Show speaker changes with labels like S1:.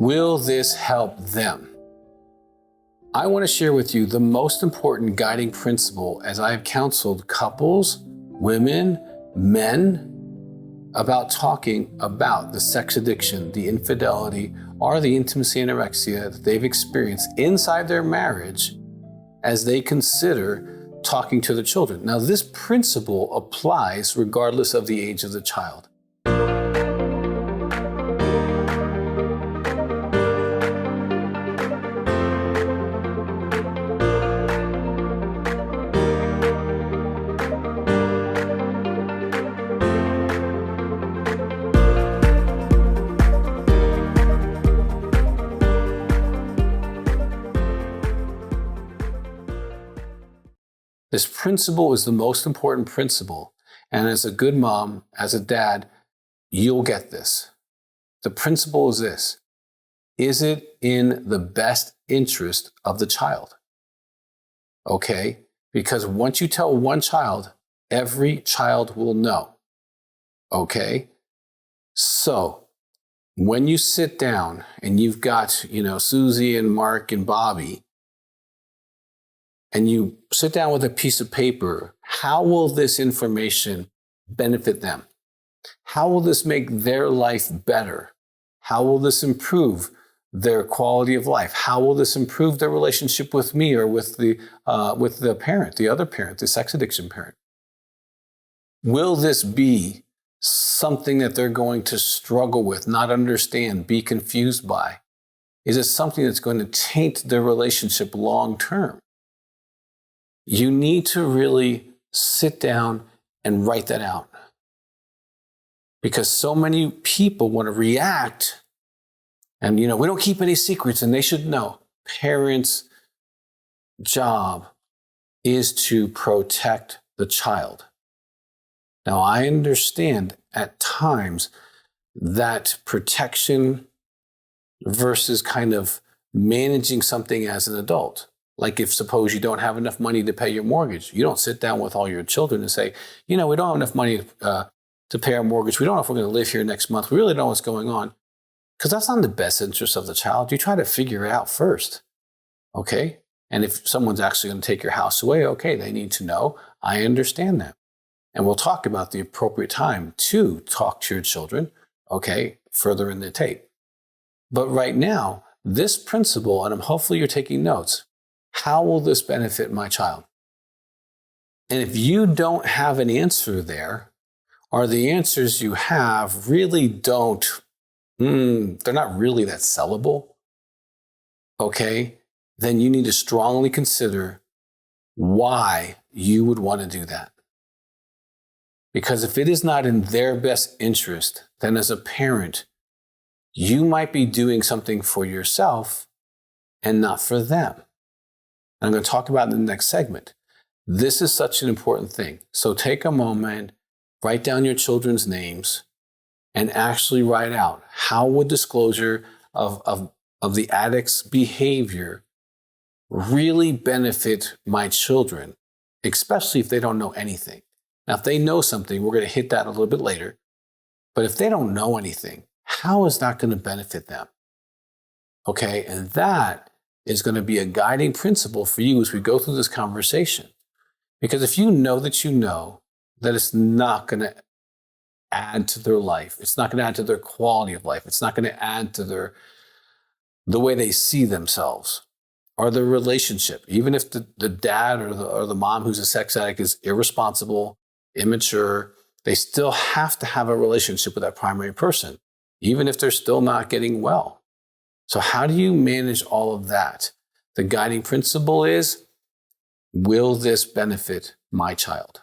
S1: Will this help them? I want to share with you the most important guiding principle as I have counseled couples, women, men, about talking about the sex addiction, the infidelity, or the intimacy anorexia that they've experienced inside their marriage as they consider talking to the children. Now, this principle applies regardless of the age of the child. This principle is the most important principle. And as a good mom, as a dad, you'll get this. The principle is this: is it in the best interest of the child? Okay? Because once you tell one child, every child will know. Okay? So when you sit down and you've got, Susie and Mark and Bobby, and you sit down with a piece of paper, how will this information benefit them? How will this make their life better? How will this improve their quality of life? How will this improve their relationship with me or with the parent, the other parent, the sex addiction parent? Will this be something that they're going to struggle with, not understand, be confused by? Is it something that's going to taint their relationship long term? You need to really sit down and write that out. Because so many people want to react, and we don't keep any secrets, and they should know. Parents' job is to protect the child. Now, I understand at times that protection versus kind of managing something as an adult. Like if suppose you don't have enough money to pay your mortgage, you don't sit down with all your children and say, we don't have enough money to pay our mortgage. We don't know if we're going to live here next month. We really don't know what's going on. Because that's not in the best interest of the child. You try to figure it out first. Okay? And if someone's actually going to take your house away, okay, they need to know. I understand that. And we'll talk about the appropriate time to talk to your children, okay, further in the tape. But right now, this principle, and hopefully you're taking notes, how will this benefit my child? And if you don't have an answer there, or the answers you have really they're not really that sellable, okay, then you need to strongly consider why you would want to do that. Because if it is not in their best interest, then as a parent, you might be doing something for yourself and not for them. I'm going to talk about it in the next segment. This is such an important thing. So take a moment, write down your children's names, and actually write out how would disclosure of the addict's behavior really benefit my children, especially if they don't know anything. Now, if they know something, we're going to hit that a little bit later. But if they don't know anything, how is that going to benefit them? Okay, and that is going to be a guiding principle for you as we go through this conversation. Because if you know that it's not going to add to their life, it's not going to add to their quality of life, it's not going to add to the way they see themselves or their relationship, even if the dad or the mom who's a sex addict is irresponsible, immature, they still have to have a relationship with that primary person, even if they're still not getting well. So how do you manage all of that? The guiding principle is, will this benefit my child?